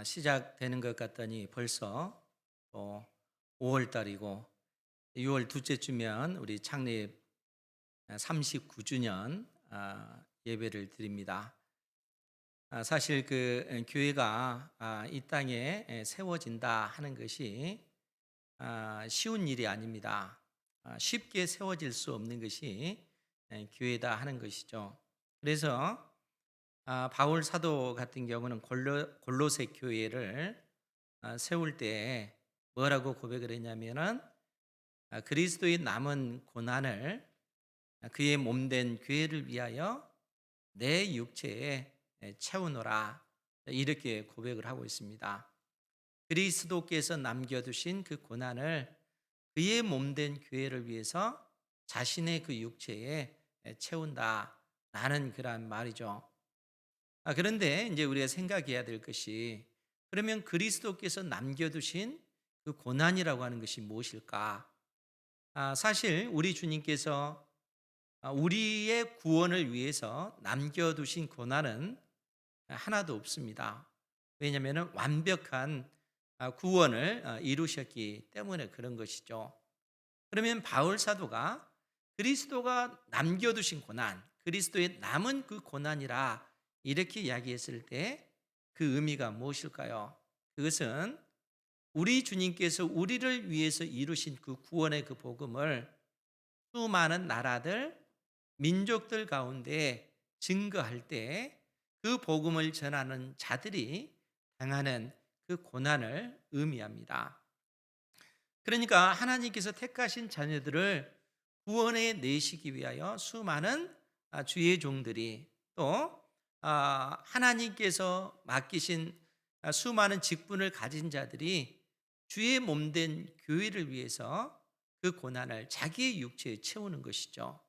시작되는 것 같더니 벌써 또 5월 달이고 6월 둘째 주면 우리 창립 39주년 예배를 드립니다. 사실 교회가 이 땅에 세워진다 하는 것이 쉬운 일이 아닙니다. 쉽게 세워질 수 없는 것이 교회다 하는 것이죠. 그래서 바울 사도 같은 경우는 골로새 교회를 세울 때 뭐라고 고백을 했냐면은 그리스도의 남은 고난을 그의 몸된 교회를 위하여 내 육체에 채우노라, 이렇게 고백을 하고 있습니다. 그리스도께서 남겨두신 그 고난을 그의 몸된 교회를 위해서 자신의 그 육체에 채운다 라는 그러한 말이죠. 그런데 이제 우리가 생각해야 될 것이, 그러면 그리스도께서 남겨두신 그 고난이라고 하는 것이 무엇일까? 사실 우리 주님께서 우리의 구원을 위해서 남겨두신 고난은 하나도 없습니다. 왜냐하면 완벽한 구원을 이루셨기 때문에 그런 것이죠. 그러면 바울 사도가 그리스도가 남겨두신 고난, 그리스도의 남은 그 고난이라 이렇게 이야기했을 때 그 의미가 무엇일까요? 그것은 우리 주님께서 우리를 위해서 이루신 그 구원의 그 복음을 수많은 나라들, 민족들 가운데 증거할 때 그 복음을 전하는 자들이 당하는 그 고난을 의미합니다. 그러니까 하나님께서 택하신 자녀들을 구원에 내시기 위하여 수많은 주의 종들이, 또 하나님께서 맡기신 수많은 직분을 가진 자들이 주의 몸된 교회를 위해서 그 고난을 자기의 육체에 채우는 것이죠.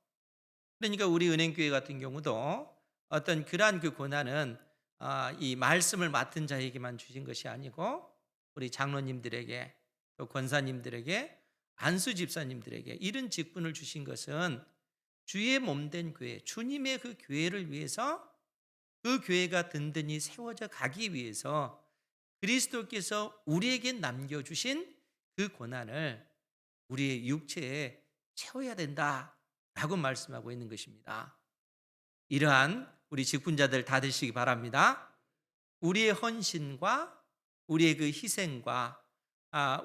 그러니까 우리 은행교회 같은 경우도 어떤 그러한 그 고난은 이 말씀을 맡은 자에게만 주신 것이 아니고 우리 장로님들에게, 또 권사님들에게, 안수 집사님들에게 이런 직분을 주신 것은 주의 몸된 교회, 주님의 그 교회를 위해서, 그 교회가 든든히 세워져 가기 위해서 그리스도께서 우리에게 남겨주신 그 고난을 우리의 육체에 채워야 된다라고 말씀하고 있는 것입니다. 이러한 우리 직분자들 다 되시기 바랍니다. 우리의 헌신과 우리의 그 희생과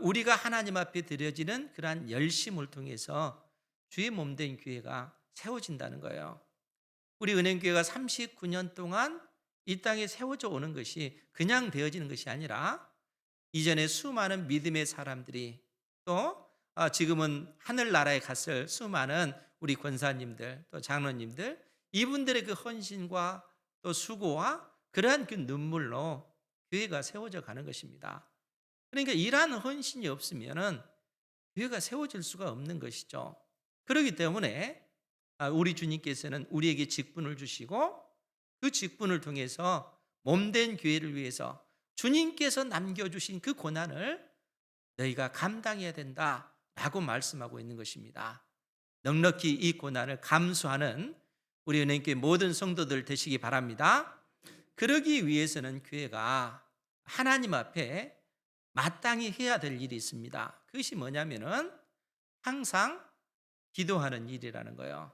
우리가 하나님 앞에 드려지는 그러한 열심을 통해서 주의 몸된 교회가 세워진다는 거예요. 우리 은행교회가 39년 동안 이 땅에 세워져 오는 것이 그냥 되어지는 것이 아니라 이전에 수많은 믿음의 사람들이, 또 지금은 하늘나라에 갔을 수많은 우리 권사님들, 또 장로님들, 이분들의 그 헌신과 또 수고와 그러한 그 눈물로 교회가 세워져 가는 것입니다. 그러니까 이러한 헌신이 없으면은 교회가 세워질 수가 없는 것이죠. 그렇기 때문에 우리 주님께서는 우리에게 직분을 주시고 그 직분을 통해서 몸된 교회를 위해서 주님께서 남겨주신 그 고난을 너희가 감당해야 된다라고 말씀하고 있는 것입니다. 넉넉히 이 고난을 감수하는 우리 은행교회 모든 성도들 되시기 바랍니다. 그러기 위해서는 교회가 하나님 앞에 마땅히 해야 될 일이 있습니다. 그것이 뭐냐면은 항상 기도하는 일이라는 거예요.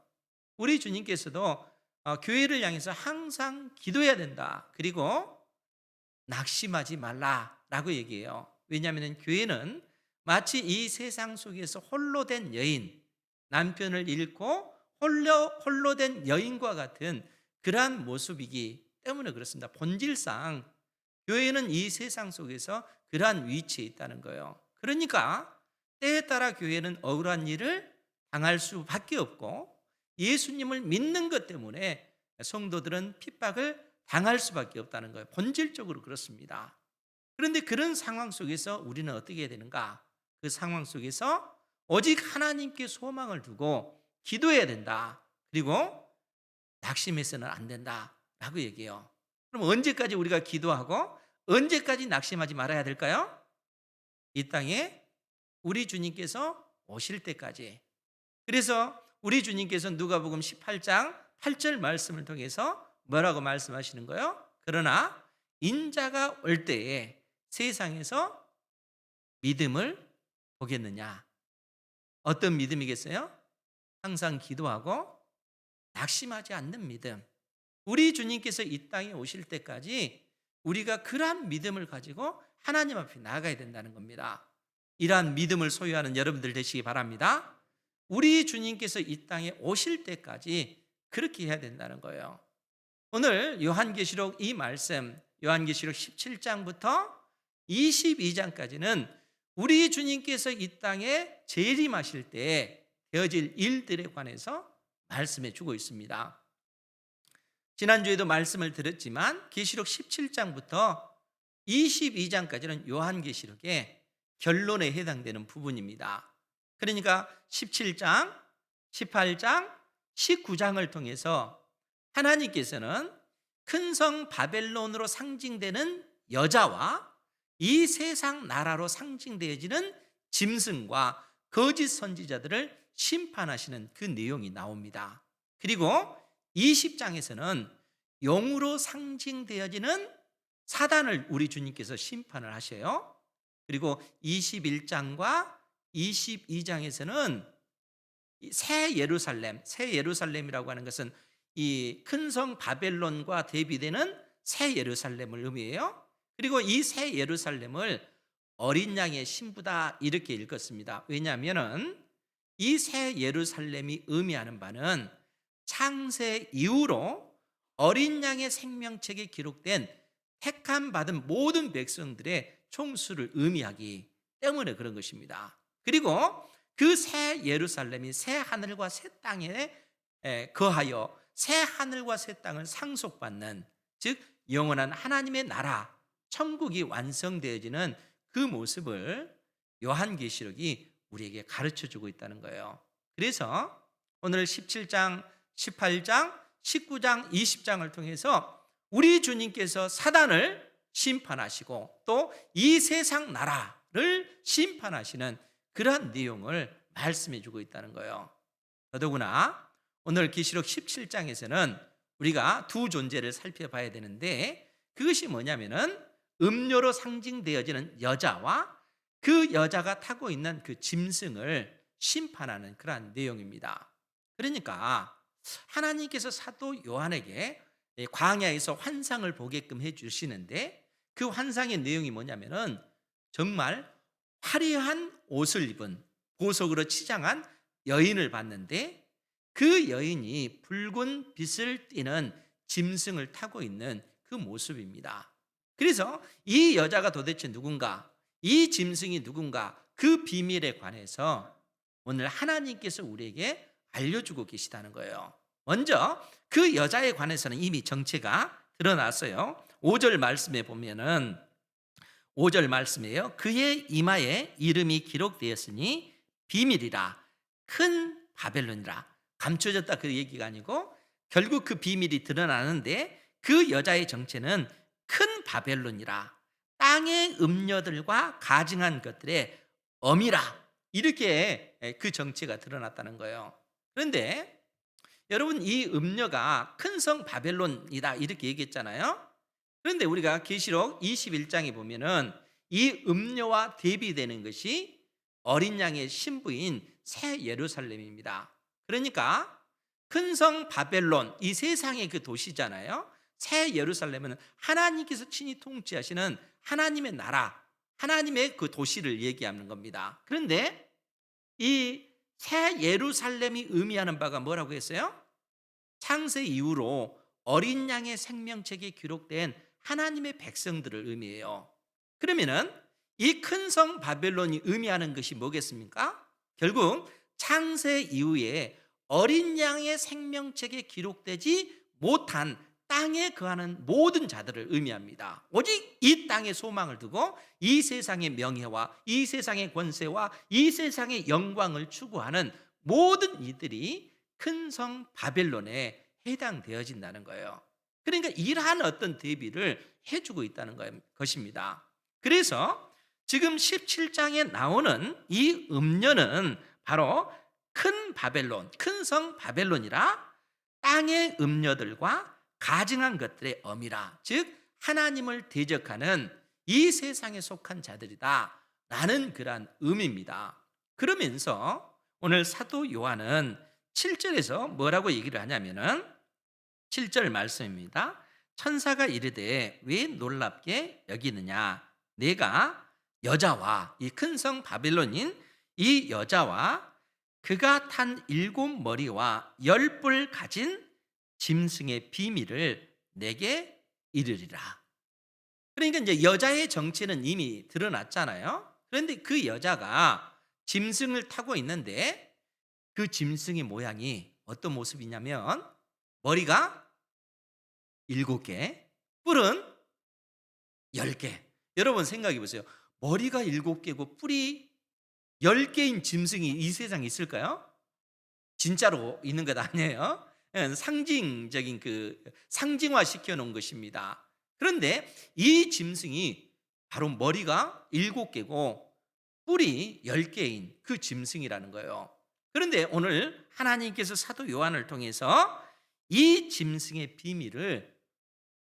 우리 주님께서도 교회를 향해서 항상 기도해야 된다, 그리고 낙심하지 말라라고 얘기해요. 왜냐하면 교회는 마치 이 세상 속에서 홀로 된 여인, 남편을 잃고 홀로 된 여인과 같은 그러한 모습이기 때문에 그렇습니다. 본질상 교회는 이 세상 속에서 그러한 위치에 있다는 거예요. 그러니까 때에 따라 교회는 억울한 일을 당할 수밖에 없고, 예수님을 믿는 것 때문에 성도들은 핍박을 당할 수밖에 없다는 거예요. 본질적으로 그렇습니다. 그런데 그런 상황 속에서 우리는 어떻게 해야 되는가? 그 상황 속에서 오직 하나님께 소망을 두고 기도해야 된다. 그리고 낙심해서는 안 된다라고 얘기해요. 그럼 언제까지 우리가 기도하고 언제까지 낙심하지 말아야 될까요? 이 땅에 우리 주님께서 오실 때까지. 그래서 우리 주님께서 누가복음 18장 8절 말씀을 통해서 뭐라고 말씀하시는 거예요? 그러나 인자가 올 때에 세상에서 믿음을 보겠느냐? 어떤 믿음이겠어요? 항상 기도하고 낙심하지 않는 믿음. 우리 주님께서 이 땅에 오실 때까지 우리가 그러한 믿음을 가지고 하나님 앞에 나아가야 된다는 겁니다. 이러한 믿음을 소유하는 여러분들 되시기 바랍니다. 우리 주님께서 이 땅에 오실 때까지 그렇게 해야 된다는 거예요. 오늘 요한계시록 이 말씀, 요한계시록 17장부터 22장까지는 우리 주님께서 이 땅에 재림하실 때 되어질 일들에 관해서 말씀해 주고 있습니다. 지난주에도 말씀을 드렸지만 계시록 17장부터 22장까지는 요한계시록의 결론에 해당되는 부분입니다. 그러니까 17장, 18장, 19장을 통해서 하나님께서는 큰 성 바벨론으로 상징되는 여자와 이 세상 나라로 상징되어지는 짐승과 거짓 선지자들을 심판하시는 그 내용이 나옵니다. 그리고 20장에서는 용으로 상징되어지는 사단을 우리 주님께서 심판을 하셔요. 그리고 21장과 22장에서는 새 예루살렘이라고 하는 것은 이 큰 성 바벨론과 대비되는 새 예루살렘을 의미해요. 그리고 이 새 예루살렘을 어린 양의 신부다 이렇게 읽었습니다. 왜냐하면 이 새 예루살렘이 의미하는 바는 창세 이후로 어린 양의 생명책에 기록된 택함 받은 모든 백성들의 총수를 의미하기 때문에 그런 것입니다. 그리고 그 새 예루살렘이 새 하늘과 새 땅에 거하여 새 하늘과 새 땅을 상속받는, 즉 영원한 하나님의 나라 천국이 완성되어지는 그 모습을 요한계시록이 우리에게 가르쳐주고 있다는 거예요. 그래서 오늘 17장, 18장, 19장, 20장을 통해서 우리 주님께서 사단을 심판하시고 또 이 세상 나라를 심판하시는 그러한 내용을 말씀해 주고 있다는 거예요. 더더구나 오늘 계시록 17장에서는 우리가 두 존재를 살펴봐야 되는데, 그것이 뭐냐면은 음료로 상징되어지는 여자와 그 여자가 타고 있는 그 짐승을 심판하는 그러한 내용입니다. 그러니까 하나님께서 사도 요한에게 광야에서 환상을 보게끔 해 주시는데, 그 환상의 내용이 뭐냐면은 정말 화려한 옷을 입은 보석으로 치장한 여인을 봤는데, 그 여인이 붉은 빛을 띠는 짐승을 타고 있는 그 모습입니다. 그래서 이 여자가 도대체 누군가, 이 짐승이 누군가, 그 비밀에 관해서 오늘 하나님께서 우리에게 알려주고 계시다는 거예요. 먼저 그 여자에 관해서는 이미 정체가 드러났어요. 5절 말씀에 보면은 5절 말씀이에요. 그의 이마에 이름이 기록되었으니 비밀이라 큰 바벨론이라. 감춰졌다 그 얘기가 아니고 결국 그 비밀이 드러나는데, 그 여자의 정체는 큰 바벨론이라 땅의 음녀들과 가증한 것들의 엄이라, 이렇게 그 정체가 드러났다는 거예요. 그런데 여러분, 이 음녀가 큰 성 바벨론이다 이렇게 얘기했잖아요. 그런데 우리가 계시록 21장에 보면은 이 음녀와 대비되는 것이 어린 양의 신부인 새 예루살렘입니다. 그러니까 큰 성 바벨론, 이 세상의 그 도시잖아요. 새 예루살렘은 하나님께서 친히 통치하시는 하나님의 나라, 하나님의 그 도시를 얘기하는 겁니다. 그런데 이 새 예루살렘이 의미하는 바가 뭐라고 했어요? 창세 이후로 어린 양의 생명책에 기록된 하나님의 백성들을 의미해요. 그러면은 이 큰 성 바벨론이 의미하는 것이 뭐겠습니까? 결국 창세 이후에 어린 양의 생명책에 기록되지 못한 땅에 거하는 모든 자들을 의미합니다. 오직 이 땅에 소망을 두고 이 세상의 명예와 이 세상의 권세와 이 세상의 영광을 추구하는 모든 이들이 큰 성 바벨론에 해당되어진다는 거예요. 그러니까 이러한 어떤 대비를 해주고 있다는 것입니다. 그래서 지금 17장에 나오는 이 음녀는 바로 큰 바벨론, 큰 성 바벨론이라 땅의 음녀들과 가증한 것들의 엄이라, 즉 하나님을 대적하는 이 세상에 속한 자들이다 라는 그러한 의미입니다. 그러면서 오늘 사도 요한은 7절에서 뭐라고 얘기를 하냐면은 7절 말씀입니다. 천사가 이르되 왜 놀랍게 여기느냐, 내가 여자와 이 큰 성 바벨론인 이 여자와 그가 탄 7머리와 10뿔 가진 짐승의 비밀을 내게 이르리라. 그러니까 이제 여자의 정체는 이미 드러났잖아요. 그런데 그 여자가 짐승을 타고 있는데 그 짐승의 모양이 어떤 모습이냐면 머리가 7개, 뿔은 10개. 여러분 생각해 보세요. 머리가 7개고 뿔이 10개인 짐승이 이 세상에 있을까요? 진짜로 있는 것 아니에요. 상징적인 상징화 시켜 놓은 것입니다. 그런데 이 짐승이 바로 머리가 7개고 뿔이 10개인 그 짐승이라는 거예요. 그런데 오늘 하나님께서 사도 요한을 통해서 이 짐승의 비밀을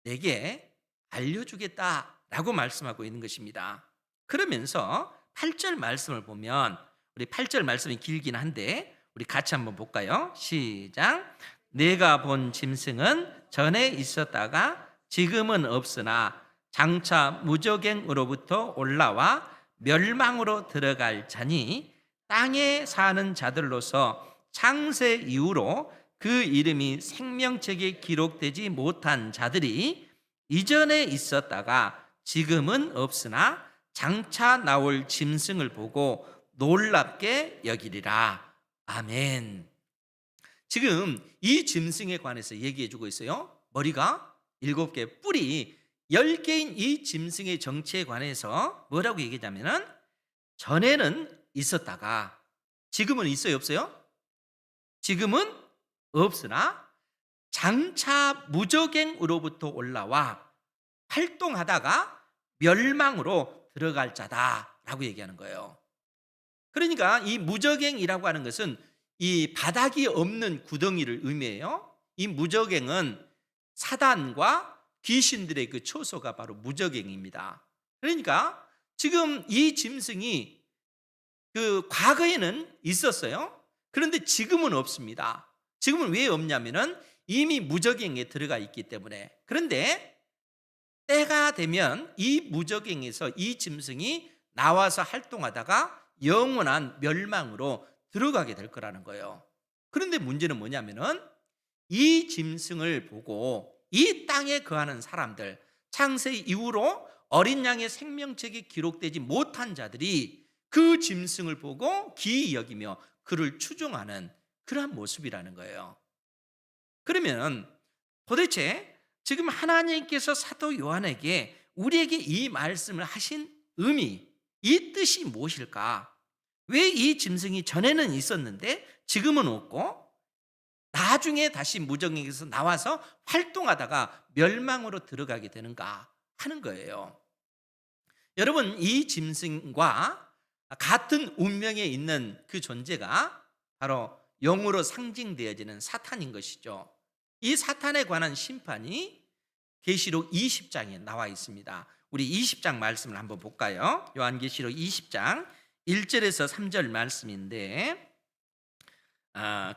내게 알려주겠다라고 말씀하고 있는 것입니다. 그러면서 8절 말씀을 보면, 우리 8절 말씀이 길긴 한데 우리 같이 한번 볼까요? 시작. 내가 본 짐승은 전에 있었다가 지금은 없으나 장차 무저갱으로부터 올라와 멸망으로 들어갈 자니 땅에 사는 자들로서 창세 이후로 그 이름이 생명책에 기록되지 못한 자들이 이전에 있었다가 지금은 없으나 장차 나올 짐승을 보고 놀랍게 여기리라. 아멘. 지금 이 짐승에 관해서 얘기해 주고 있어요. 머리가 7개, 뿔이 10개인 이 짐승의 정체에 관해서 뭐라고 얘기하냐면은 전에는 있었다가 지금은 있어요, 없어요? 지금은 없으나 장차 무저갱으로부터 올라와 활동하다가 멸망으로 들어갈 자다라고 얘기하는 거예요. 그러니까 이 무저갱이라고 하는 것은 이 바닥이 없는 구덩이를 의미해요. 이 무저갱은 사단과 귀신들의 그 초소가 바로 무저갱입니다. 그러니까 지금 이 짐승이 과거에는 있었어요. 그런데 지금은 없습니다. 지금은 왜 없냐면은 이미 무저갱에 들어가 있기 때문에. 그런데 때가 되면 이 무저갱에서 이 짐승이 나와서 활동하다가 영원한 멸망으로 들어가게 될 거라는 거예요. 그런데 문제는 뭐냐면은 이 짐승을 보고 이 땅에 거하는 사람들, 창세 이후로 어린 양의 생명책에 기록되지 못한 자들이 그 짐승을 보고 기이 여기며 그를 추종하는 그러한 모습이라는 거예요. 그러면 도대체 지금 하나님께서 사도 요한에게 우리에게 이 말씀을 하신 의미, 이 뜻이 무엇일까? 왜 이 짐승이 전에는 있었는데 지금은 없고 나중에 다시 무저갱에서 나와서 활동하다가 멸망으로 들어가게 되는가 하는 거예요. 여러분, 이 짐승과 같은 운명에 있는 그 존재가 바로 영으로 상징되어지는 사탄인 것이죠. 이 사탄에 관한 심판이 계시록 20장에 나와 있습니다. 우리 20장 말씀을 한번 볼까요? 요한계시록 20장 1절에서 3절 말씀인데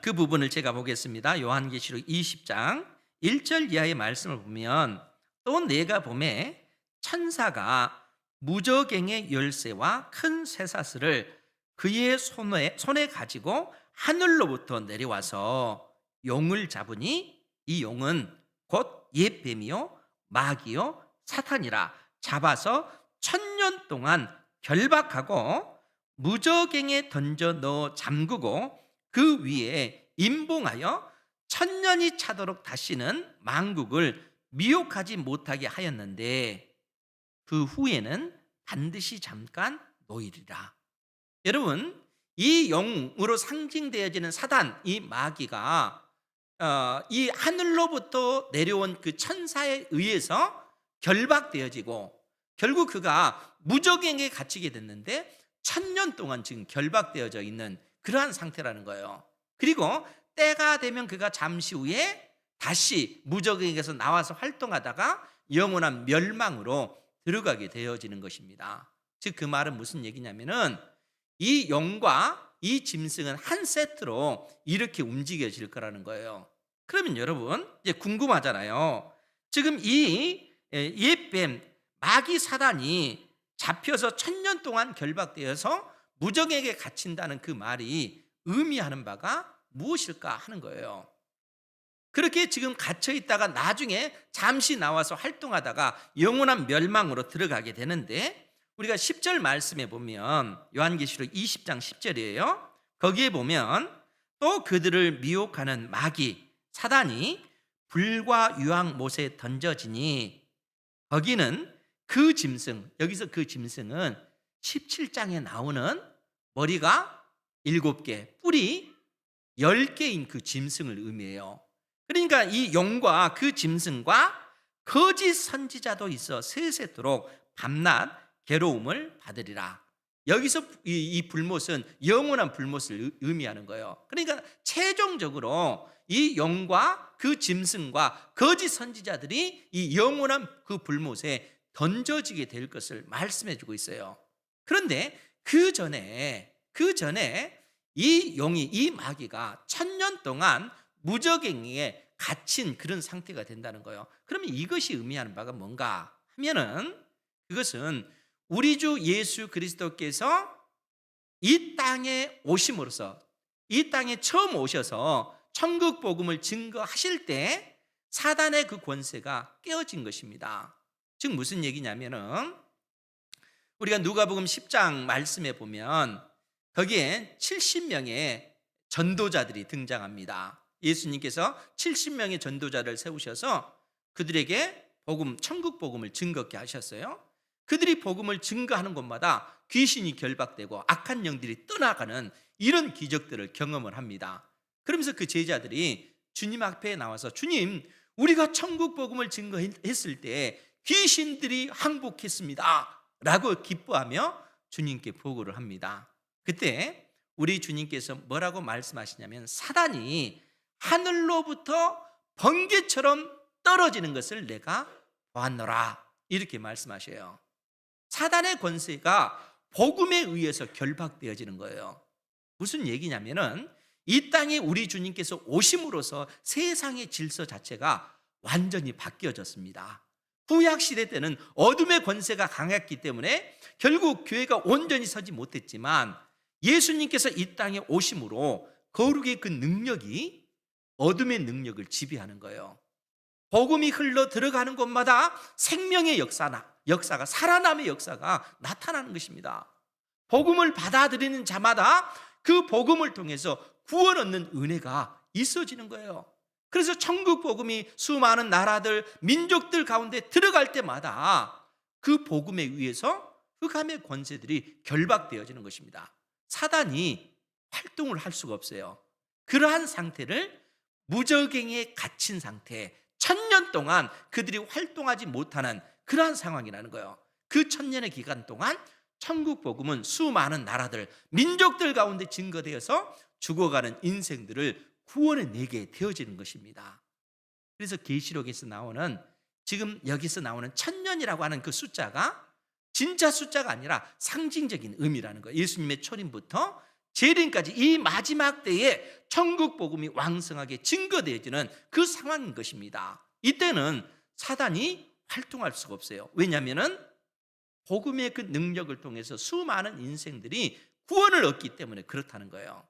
그 부분을 제가 보겠습니다. 요한계시록 20장 1절 이하의 말씀을 보면 또 내가 보매 천사가 무저갱의 열쇠와 큰 쇠사슬을 그의 손에 가지고 하늘로부터 내려와서 용을 잡으니 이 용은 곧 옛뱀이요 마귀요 사탄이라 잡아서 1000년 동안 결박하고 무저갱에 던져 넣어 잠그고 그 위에 임봉하여 1000년이 차도록 다시는 만국을 미혹하지 못하게 하였는데 그 후에는 반드시 잠깐 놓이리라. 여러분, 이 영으로 상징되어지는 사단, 이 마귀가 이 하늘로부터 내려온 그 천사에 의해서 결박되어지고 결국 그가 무저갱에 갇히게 됐는데 1000년 동안 지금 결박되어져 있는 그러한 상태라는 거예요. 그리고 때가 되면 그가 잠시 후에 다시 무저갱에서 나와서 활동하다가 영원한 멸망으로 들어가게 되어지는 것입니다. 즉 그 말은 무슨 얘기냐면은 이 영과 이 짐승은 한 세트로 이렇게 움직여질 거라는 거예요. 그러면 여러분 이제 궁금하잖아요. 지금 이 옛뱀 마귀 사단이 잡혀서 1000년 동안 결박되어서 무정에게 갇힌다는 그 말이 의미하는 바가 무엇일까 하는 거예요. 그렇게 지금 갇혀 있다가 나중에 잠시 나와서 활동하다가 영원한 멸망으로 들어가게 되는데, 우리가 10절 말씀에 보면 요한계시록 20장 10절이에요. 거기에 보면 또 그들을 미혹하는 마귀 사단이 불과 유황 못에 던져지니, 거기는 그 짐승, 여기서 그 짐승은 17장에 나오는 머리가 7개, 뿔이 10개인 그 짐승을 의미해요. 그러니까 이 용과 그 짐승과 거짓 선지자도 있어 세세토록 밤낮 괴로움을 받으리라. 여기서 이 불못은 영원한 불못을 의미하는 거예요. 그러니까 최종적으로 이 용과 그 짐승과 거짓 선지자들이 이 영원한 그 불못에 던져지게 될 것을 말씀해 주고 있어요. 그런데 그 전에 이 용이, 이 마귀가 1000년 동안 무저갱이에 갇힌 그런 상태가 된다는 거예요. 그러면 이것이 의미하는 바가 뭔가 하면은, 그것은 우리 주 예수 그리스도께서 이 땅에 오심으로써, 이 땅에 처음 오셔서 천국 복음을 증거하실 때 사단의 그 권세가 깨어진 것입니다. 즉 무슨 얘기냐면은, 우리가 누가복음 10장 말씀에 보면 거기에 70명의 전도자들이 등장합니다. 예수님께서 70명의 전도자를 세우셔서 그들에게 천국 복음을 증거케 하셨어요. 그들이 복음을 증거하는 곳마다 귀신이 결박되고 악한 영들이 떠나가는 이런 기적들을 경험을 합니다. 그러면서 그 제자들이 주님 앞에 나와서, 주님, 우리가 천국 복음을 증거했을 때 귀신들이 항복했습니다 라고 기뻐하며 주님께 보고를 합니다. 그때 우리 주님께서 뭐라고 말씀하시냐면, 사단이 하늘로부터 번개처럼 떨어지는 것을 내가 보았노라, 이렇게 말씀하셔요. 사단의 권세가 복음에 의해서 결박되어지는 거예요. 무슨 얘기냐면은, 이 땅에 우리 주님께서 오심으로써 세상의 질서 자체가 완전히 바뀌어졌습니다. 구약 시대 때는 어둠의 권세가 강했기 때문에 결국 교회가 온전히 서지 못했지만, 예수님께서 이 땅에 오심으로 거룩의 그 능력이 어둠의 능력을 지배하는 거예요. 복음이 흘러 들어가는 곳마다 생명의 역사가, 살아남의 역사가 나타나는 것입니다. 복음을 받아들이는 자마다 그 복음을 통해서 구원 얻는 은혜가 있어지는 거예요. 그래서 천국 복음이 수많은 나라들, 민족들 가운데 들어갈 때마다 그 복음에 의해서 흑암의 권세들이 결박되어지는 것입니다. 사단이 활동을 할 수가 없어요. 그러한 상태를 무저갱이에 갇힌 상태, 1000년 동안 그들이 활동하지 못하는 그러한 상황이라는 거예요. 그 1000년의 기간 동안 천국 복음은 수많은 나라들, 민족들 가운데 증거되어서 죽어가는 인생들을 구원해 내게 되어지는 것입니다. 그래서 계시록에서 나오는, 지금 여기서 나오는 1000년이라고 하는 그 숫자가 진짜 숫자가 아니라 상징적인 의미라는 거예요. 예수님의 초림부터 재림까지 이 마지막 때에 천국 복음이 왕성하게 증거되어지는 그 상황인 것입니다. 이때는 사단이 활동할 수가 없어요. 왜냐하면 복음의 그 능력을 통해서 수많은 인생들이 구원을 얻기 때문에 그렇다는 거예요.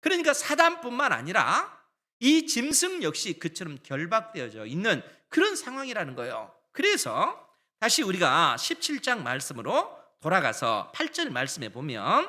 그러니까 사단뿐만 아니라 이 짐승 역시 그처럼 결박되어져 있는 그런 상황이라는 거예요. 그래서 다시 우리가 17장 말씀으로 돌아가서 8절 말씀에 보면,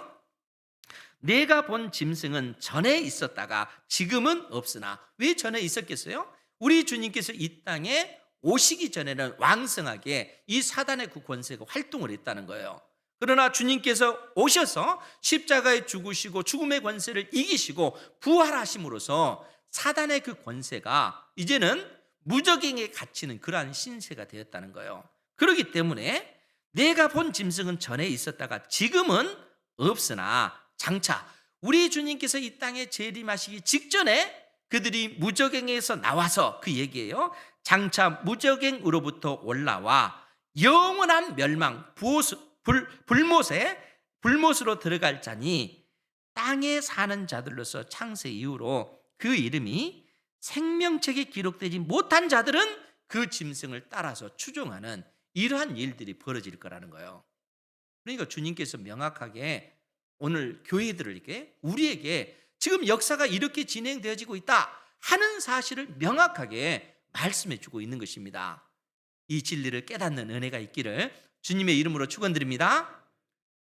내가 본 짐승은 전에 있었다가 지금은 없으나. 왜 전에 있었겠어요? 우리 주님께서 이 땅에 오시기 전에는 왕성하게 이 사단의 그 권세가 활동을 했다는 거예요. 그러나 주님께서 오셔서 십자가에 죽으시고 죽음의 권세를 이기시고 부활하심으로써 사단의 그 권세가 이제는 무저갱에 갇히는 그러한 신세가 되었다는 거예요. 그렇기 때문에 내가 본 짐승은 전에 있었다가 지금은 없으나, 장차 우리 주님께서 이 땅에 재림하시기 직전에 그들이 무저갱에서 나와서, 그 얘기예요, 장차 무적행으로부터 올라와 영원한 멸망 불못으로 들어갈 자니 땅에 사는 자들로서 창세 이후로 그 이름이 생명책에 기록되지 못한 자들은 그 짐승을 따라서 추종하는 이러한 일들이 벌어질 거라는 거예요. 그러니까 주님께서 명확하게 오늘 교회들을 이렇게 우리에게 지금 역사가 이렇게 진행되어지고 있다 하는 사실을 명확하게 말씀해 주고 있는 것입니다. 이 진리를 깨닫는 은혜가 있기를 주님의 이름으로 축원드립니다.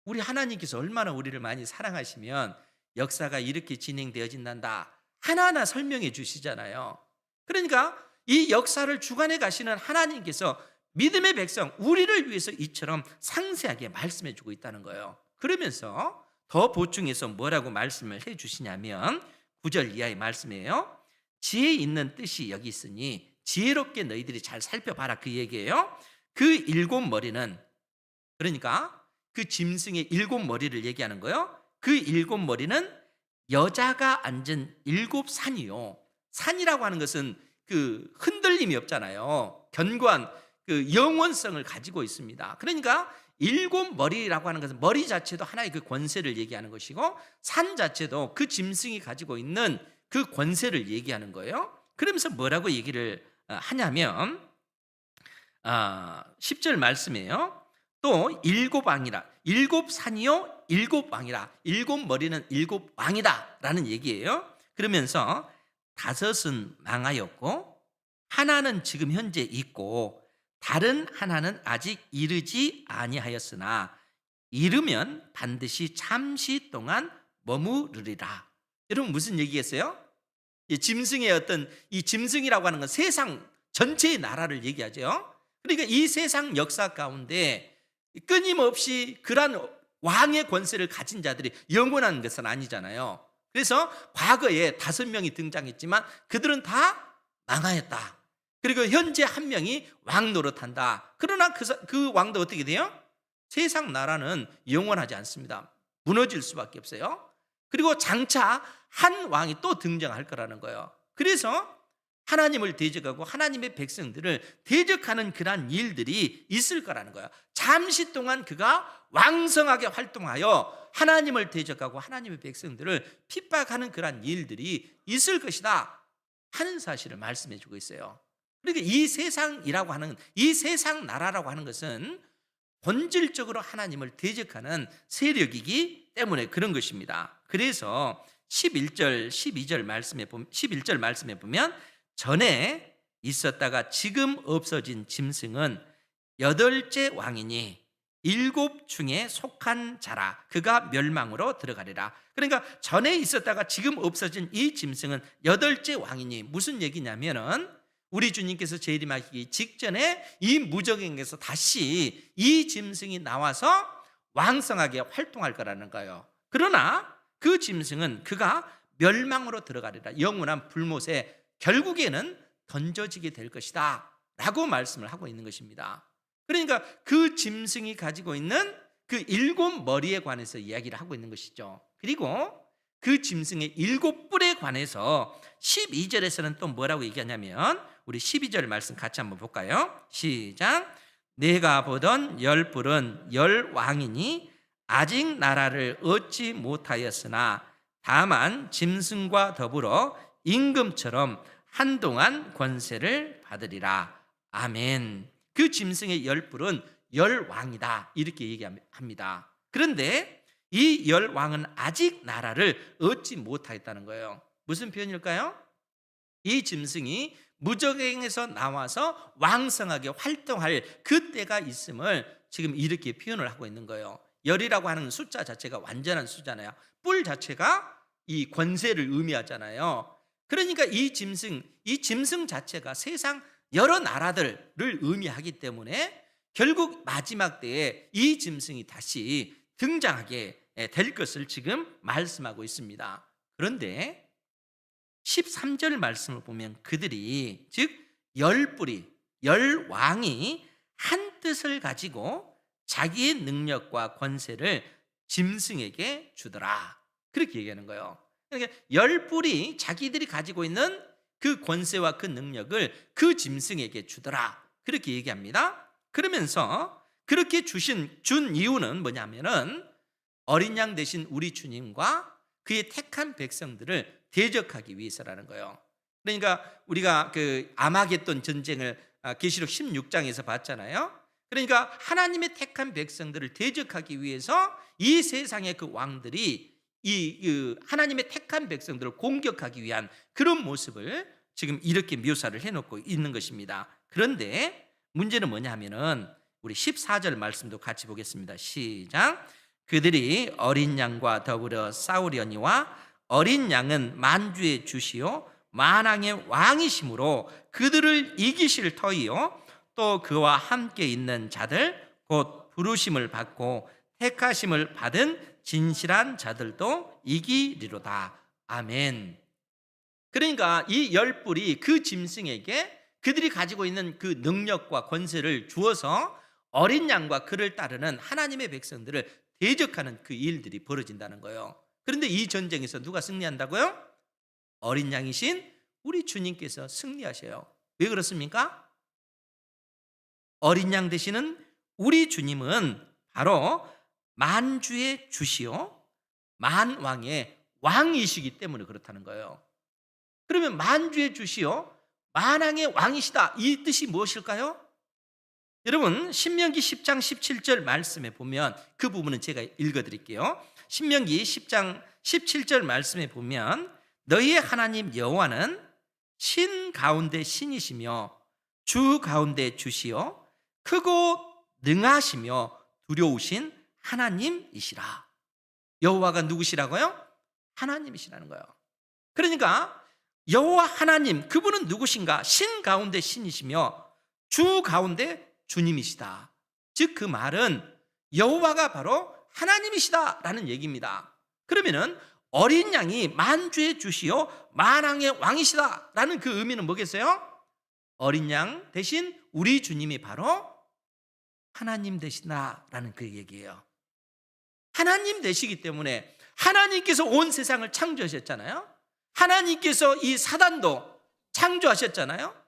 우리 하나님께서 얼마나 우리를 많이 사랑하시면 역사가 이렇게 진행되어진단다 하나하나 설명해 주시잖아요. 그러니까 이 역사를 주관해 가시는 하나님께서 믿음의 백성 우리를 위해서 이처럼 상세하게 말씀해 주고 있다는 거예요. 그러면서 더 보충해서 뭐라고 말씀을 해 주시냐면 9절 이하의 말씀이에요. 지혜 있는 뜻이 여기 있으니 지혜롭게 너희들이 잘 살펴봐라, 그 얘기예요. 그 7머리는, 그러니까 그 짐승의 7머리를 얘기하는 거예요. 그 7머리는 여자가 앉은 7산이요. 산이라고 하는 것은 그 흔들림이 없잖아요. 견고한 그 영원성을 가지고 있습니다. 그러니까 7머리라고 하는 것은 머리 자체도 하나의 그 권세를 얘기하는 것이고 산 자체도 그 짐승이 가지고 있는 그 권세를 얘기하는 거예요. 그러면서 뭐라고 얘기를 하냐면 10절 말씀이에요. 또 7왕이라, 7산이요 7왕이라, 7머리는 7왕이다 라는 얘기예요. 그러면서 5은 망하였고 하나는 지금 현재 있고 다른 하나는 아직 이르지 아니하였으나 이르면 반드시 잠시 동안 머무르리라. 여러분 무슨 얘기겠어요? 이 짐승의 어떤 이 짐승이라고 하는 건 세상 전체의 나라를 얘기하죠. 그러니까 이 세상 역사 가운데 끊임없이 그러한 왕의 권세를 가진 자들이 영원한 것은 아니잖아요. 그래서 과거에 5명이 등장했지만 그들은 다 망하였다. 그리고 현재 1명이 왕 노릇한다. 그러나 그 왕도 어떻게 돼요? 세상 나라는 영원하지 않습니다. 무너질 수밖에 없어요. 그리고 장차 한 왕이 또 등장할 거라는 거예요. 그래서 하나님을 대적하고 하나님의 백성들을 대적하는 그러한 일들이 있을 거라는 거예요. 잠시 동안 그가 왕성하게 활동하여 하나님을 대적하고 하나님의 백성들을 핍박하는 그러한 일들이 있을 것이다 하는 사실을 말씀해 주고 있어요. 그러니까 이 세상이라고 하는, 이 세상 나라라고 하는 것은 본질적으로 하나님을 대적하는 세력이기 때문에 그런 것입니다. 그래서 11절 말씀에 보면 전에 있었다가 지금 없어진 짐승은 8째 왕이니 7 중에 속한 자라. 그가 멸망으로 들어가리라. 그러니까 전에 있었다가 지금 없어진 이 짐승은 8째 왕이니 무슨 얘기냐면은 우리 주님께서 재림하기 직전에 이 무적행에서 다시 이 짐승이 나와서 왕성하게 활동할 거라는 거예요. 그러나 그 짐승은 그가 멸망으로 들어가리라. 영원한 불못에 결국에는 던져지게 될 것이다 라고 말씀을 하고 있는 것입니다. 그러니까 그 짐승이 가지고 있는 그 7머리에 관해서 이야기를 하고 있는 것이죠. 그리고 그 짐승의 7뿔에 관해서 12절에서는 또 뭐라고 얘기하냐면 우리 12절 말씀 같이 한번 볼까요? 시작. 내가 보던 10뿔은 10왕이니 아직 나라를 얻지 못하였으나 다만 짐승과 더불어 임금처럼 한동안 권세를 받으리라. 아멘. 그 짐승의 10뿔은 10왕이다 이렇게 얘기합니다. 그런데 이 10왕은 아직 나라를 얻지 못하였다는 거예요. 무슨 표현일까요? 이 짐승이 무적행에서 나와서 왕성하게 활동할 그때가 있음을 지금 이렇게 표현을 하고 있는 거예요. 열이라고 하는 숫자 자체가 완전한 숫자잖아요. 뿔 자체가 이 권세를 의미하잖아요. 그러니까 이 짐승 자체가 세상 여러 나라들을 의미하기 때문에 결국 마지막 때에 이 짐승이 다시 등장하게 될 것을 지금 말씀하고 있습니다. 그런데 13절 말씀을 보면 그들이 즉 10뿔이 10왕이 한 뜻을 가지고 자기의 능력과 권세를 짐승에게 주더라. 그렇게 얘기하는 거예요. 그러니까 10뿔이 자기들이 가지고 있는 그 권세와 그 능력을 그 짐승에게 주더라. 그렇게 얘기합니다. 그러면서 그렇게 준 이유는 뭐냐면은 어린 양 대신 우리 주님과 그의 택한 백성들을 대적하기 위해서라는 거예요. 그러니까 우리가 그 아마겟돈 전쟁을 계시록 16장에서 봤잖아요. 그러니까 하나님의 택한 백성들을 대적하기 위해서 이 세상의 그 왕들이 하나님의 택한 백성들을 공격하기 위한 그런 모습을 지금 이렇게 묘사를 해놓고 있는 것입니다. 그런데 문제는 뭐냐 하면은 우리 14절 말씀도 같이 보겠습니다. 시작. 그들이 어린 양과 더불어 싸우려니와 어린 양은 만주의 주시요 만왕의 왕이심으로 그들을 이기실 터이요 또 그와 함께 있는 자들 곧 부르심을 받고 택하심을 받은 진실한 자들도 이기리로다. 아멘. 그러니까 이 열불이 그 짐승에게 그들이 가지고 있는 그 능력과 권세를 주어서 어린 양과 그를 따르는 하나님의 백성들을 대적하는 그 일들이 벌어진다는 거예요. 그런데 이 전쟁에서 누가 승리한다고요? 어린 양이신 우리 주님께서 승리하셔요. 왜 그렇습니까? 어린 양 되시는 우리 주님은 바로 만주의 주시요 만왕의 왕이시기 때문에 그렇다는 거예요. 그러면 만주의 주시요 만왕의 왕이시다, 이 뜻이 무엇일까요? 여러분 신명기 10장 17절 말씀에 보면 그 부분은 제가 읽어드릴게요. 신명기 10장 17절 말씀에 보면 너희의 하나님 여호와는 신 가운데 신이시며 주 가운데 주시요 크고 능하시며 두려우신 하나님이시라. 여호와가 누구시라고요? 하나님이시라는 거예요. 그러니까 여호와 하나님, 그분은 누구신가? 신 가운데 신이시며 주 가운데 주님이시다. 즉 그 말은 여호와가 바로 하나님이시다라는 얘기입니다. 그러면은 어린 양이 만주의 주시요 만왕의 왕이시다라는 그 의미는 뭐겠어요? 어린 양 대신 우리 주님이 바로 하나님 되시다라는 그 얘기예요. 하나님 되시기 때문에 하나님께서 온 세상을 창조하셨잖아요. 하나님께서 이 사단도 창조하셨잖아요.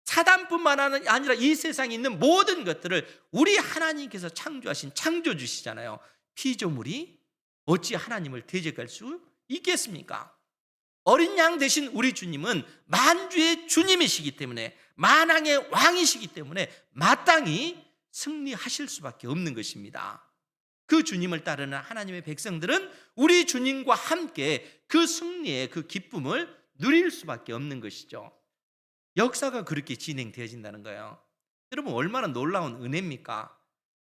사단뿐만 아니라 이 세상에 있는 모든 것들을 우리 하나님께서 창조하신 창조주시잖아요. 피조물이 어찌 하나님을 대적할 수 있겠습니까? 어린 양 대신 우리 주님은 만주의 주님이시기 때문에 만왕의 왕이시기 때문에 마땅히 승리하실 수밖에 없는 것입니다. 그 주님을 따르는 하나님의 백성들은 우리 주님과 함께 그 승리의 그 기쁨을 누릴 수밖에 없는 것이죠. 역사가 그렇게 진행되어진다는 거예요. 여러분 얼마나 놀라운 은혜입니까?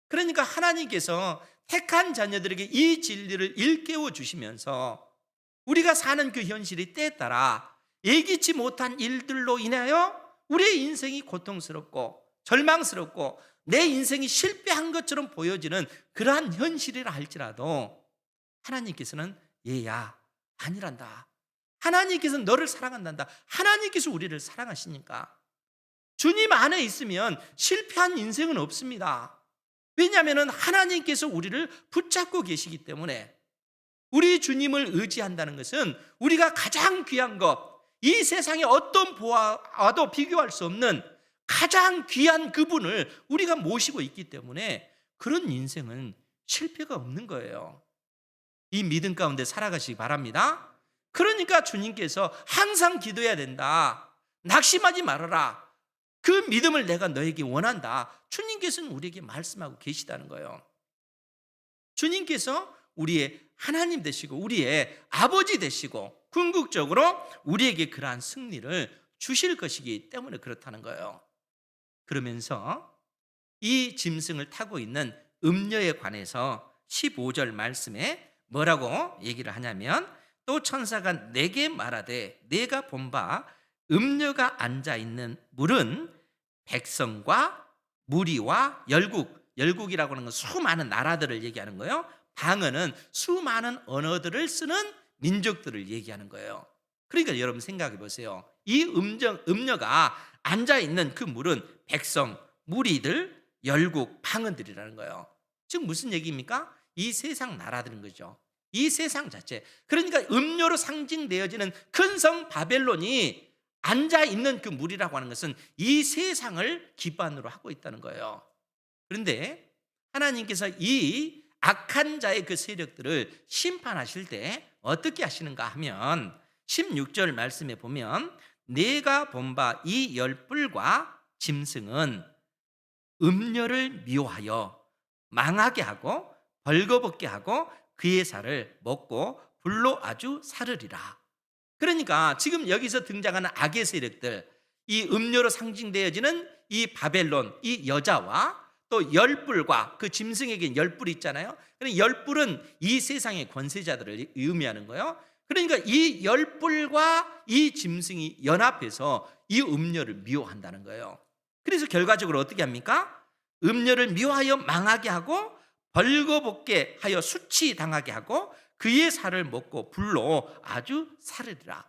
그러니까 하나님께서 택한 자녀들에게 이 진리를 일깨워 주시면서 우리가 사는 그 현실이 때에 따라 예기치 못한 일들로 인하여 우리의 인생이 고통스럽고 절망스럽고 내 인생이 실패한 것처럼 보여지는 그러한 현실이라 할지라도 하나님께서는 얘야 아니란다. 하나님께서는 너를 사랑한단다. 하나님께서 우리를 사랑하시니까 주님 안에 있으면 실패한 인생은 없습니다. 왜냐하면 하나님께서 우리를 붙잡고 계시기 때문에 우리 주님을 의지한다는 것은 우리가 가장 귀한 것, 이 세상의 어떤 보아와도 비교할 수 없는 가장 귀한 그분을 우리가 모시고 있기 때문에 그런 인생은 실패가 없는 거예요. 이 믿음 가운데 살아가시기 바랍니다. 그러니까 주님께서 항상 기도해야 된다. 낙심하지 말아라. 그 믿음을 내가 너에게 원한다. 주님께서는 우리에게 말씀하고 계시다는 거예요. 주님께서 우리의 하나님 되시고 우리의 아버지 되시고 궁극적으로 우리에게 그러한 승리를 주실 것이기 때문에 그렇다는 거예요. 그러면서 이 짐승을 타고 있는 음녀에 관해서 15절 말씀에 뭐라고 얘기를 하냐면 또 천사가 내게 말하되 내가 본 바 음녀가 앉아있는 물은 백성과 무리와 열국이라고 하는 건 수많은 나라들을 얘기하는 거예요. 방언은 수많은 언어들을 쓰는 민족들을 얘기하는 거예요. 그러니까 여러분 생각해 보세요. 이 음녀가 앉아있는 그 물은 백성, 무리들, 열국, 방언들이라는 거예요. 즉 무슨 얘기입니까? 이 세상 나라들인 거죠. 이 세상 자체. 그러니까 음료로 상징되어지는 큰 성 바벨론이 앉아 있는 그 물이라고 하는 것은 이 세상을 기반으로 하고 있다는 거예요. 그런데 하나님께서 이 악한 자의 그 세력들을 심판하실 때 어떻게 하시는가 하면 16절 말씀에 보면 내가 본 바 이 열불과 짐승은 음녀를 미워하여 망하게 하고 벌거벗게 하고 그의 살을 먹고 불로 아주 사르리라. 그러니까 지금 여기서 등장하는 악의 세력들, 이 음료로 상징되어지는 이 바벨론, 이 여자와 또 열불과 그 짐승에게 열불이 있잖아요. 그러니까 열불은 이 세상의 권세자들을 의미하는 거예요. 그러니까 이 열불과 이 짐승이 연합해서 이 음료를 미워한다는 거예요. 그래서 결과적으로 어떻게 합니까? 음료를 미워하여 망하게 하고 벌거벗게 하여 수치당하게 하고 그의 살을 먹고 불로 아주 사르리라.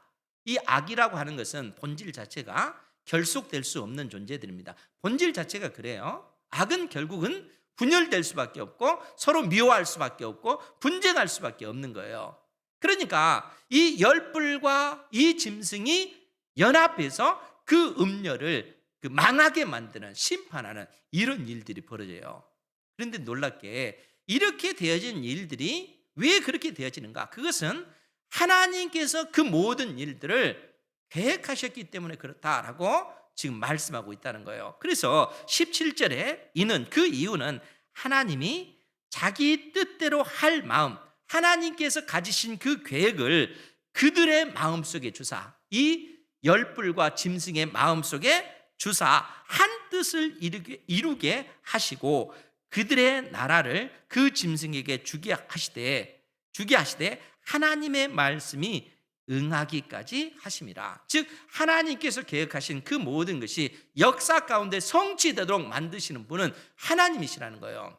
이 악이라고 하는 것은 본질 자체가 결속될 수 없는 존재들입니다. 본질 자체가 그래요. 악은 결국은 분열될 수밖에 없고 서로 미워할 수밖에 없고 분쟁할 수밖에 없는 거예요. 그러니까 이 열불과 이 짐승이 연합해서 그 음녀를 망하게 만드는, 심판하는 이런 일들이 벌어져요. 그런데 놀랍게 이렇게 되어진 일들이 왜 그렇게 되어지는가? 그것은 하나님께서 그 모든 일들을 계획하셨기 때문에 그렇다라고 지금 말씀하고 있다는 거예요. 그래서 17절에 그 이유는 하나님이 자기 뜻대로 할 마음, 하나님께서 가지신 그 계획을 그들의 마음속에 주사, 이 열불과 짐승의 마음속에 주사 한 뜻을 이루게 하시고 그들의 나라를 그 짐승에게 주게 하시되 하나님의 말씀이 응하기까지 하심이라. 즉 하나님께서 계획하신 그 모든 것이 역사 가운데 성취되도록 만드시는 분은 하나님이시라는 거예요.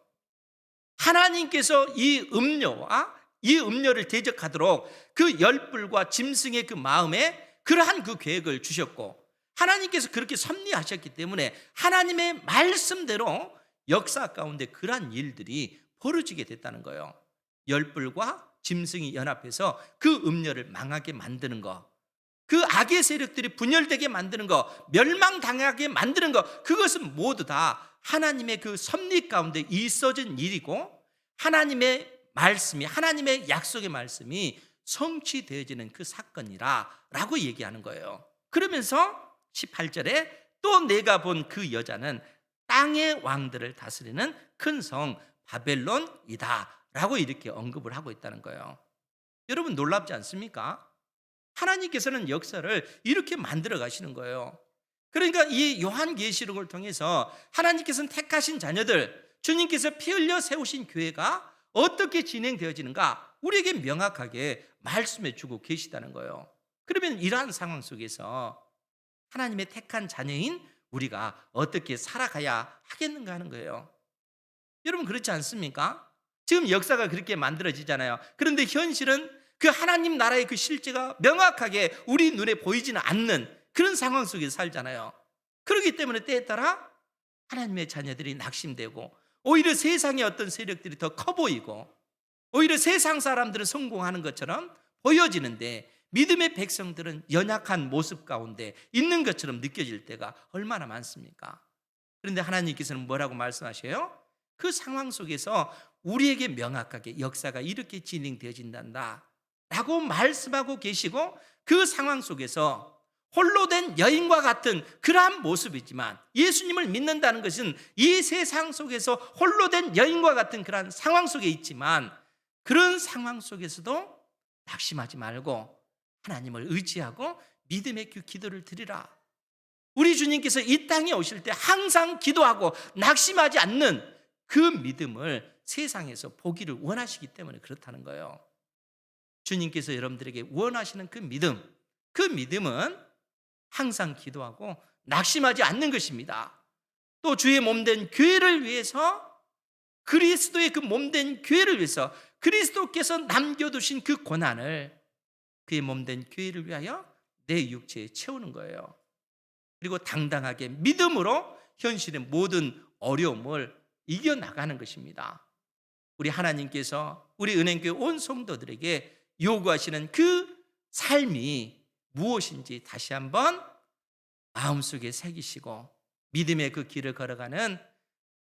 하나님께서 이 음료를 대적하도록 그 열불과 짐승의 그 마음에 그러한 그 계획을 주셨고, 하나님께서 그렇게 섭리하셨기 때문에 하나님의 말씀대로 역사 가운데 그러한 일들이 벌어지게 됐다는 거예요. 열불과 짐승이 연합해서 그 음녀를 망하게 만드는 거, 그 악의 세력들이 분열되게 만드는 거, 멸망당하게 만드는 거, 그것은 모두 다 하나님의 그 섭리 가운데 있어진 일이고 하나님의 말씀이, 하나님의 약속의 말씀이 성취되어지는 그 사건이라 라고 얘기하는 거예요. 그러면서 18절에 또 내가 본 그 여자는 땅의 왕들을 다스리는 큰 성 바벨론이다 라고 이렇게 언급을 하고 있다는 거예요. 여러분 놀랍지 않습니까? 하나님께서는 역사를 이렇게 만들어 가시는 거예요. 그러니까 이 요한계시록을 통해서 하나님께서는 택하신 자녀들, 주님께서 피 흘려 세우신 교회가 어떻게 진행되어지는가 우리에게 명확하게 말씀해 주고 계시다는 거예요. 그러면 이러한 상황 속에서 하나님의 택한 자녀인 우리가 어떻게 살아가야 하겠는가 하는 거예요. 여러분 그렇지 않습니까? 지금 역사가 그렇게 만들어지잖아요. 그런데 현실은 그 하나님 나라의 그 실제가 명확하게 우리 눈에 보이지는 않는 그런 상황 속에서 살잖아요. 그렇기 때문에 때에 따라 하나님의 자녀들이 낙심되고 오히려 세상의 어떤 세력들이 더 커 보이고 오히려 세상 사람들은 성공하는 것처럼 보여지는데 믿음의 백성들은 연약한 모습 가운데 있는 것처럼 느껴질 때가 얼마나 많습니까? 그런데 하나님께서는 뭐라고 말씀하셔요? 그 상황 속에서 우리에게 명확하게 역사가 이렇게 진행되어진단다 라고 말씀하고 계시고, 그 상황 속에서 홀로 된 여인과 같은 그러한 모습이지만, 예수님을 믿는다는 것은 이 세상 속에서 홀로 된 여인과 같은 그러한 상황 속에 있지만, 그런 상황 속에서도 낙심하지 말고 하나님을 의지하고 믿음의 기도를 드리라. 우리 주님께서 이 땅에 오실 때 항상 기도하고 낙심하지 않는 그 믿음을 세상에서 보기를 원하시기 때문에 그렇다는 거예요. 주님께서 여러분들에게 원하시는 그 믿음은 항상 기도하고 낙심하지 않는 것입니다. 또 주의 몸된 교회를 위해서, 그리스도의 그 몸된 교회를 위해서 그리스도께서 남겨두신 그 고난을 그의 몸된 교회를 위하여 내 육체에 채우는 거예요. 그리고 당당하게 믿음으로 현실의 모든 어려움을 이겨나가는 것입니다. 우리 하나님께서 우리 은행교회 온 성도들에게 요구하시는 그 삶이 무엇인지 다시 한번 마음속에 새기시고 믿음의 그 길을 걸어가는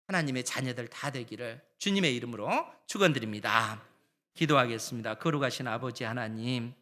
하나님의 자녀들 다 되기를 주님의 이름으로 축원드립니다. 기도하겠습니다. 거룩하신 아버지 하나님,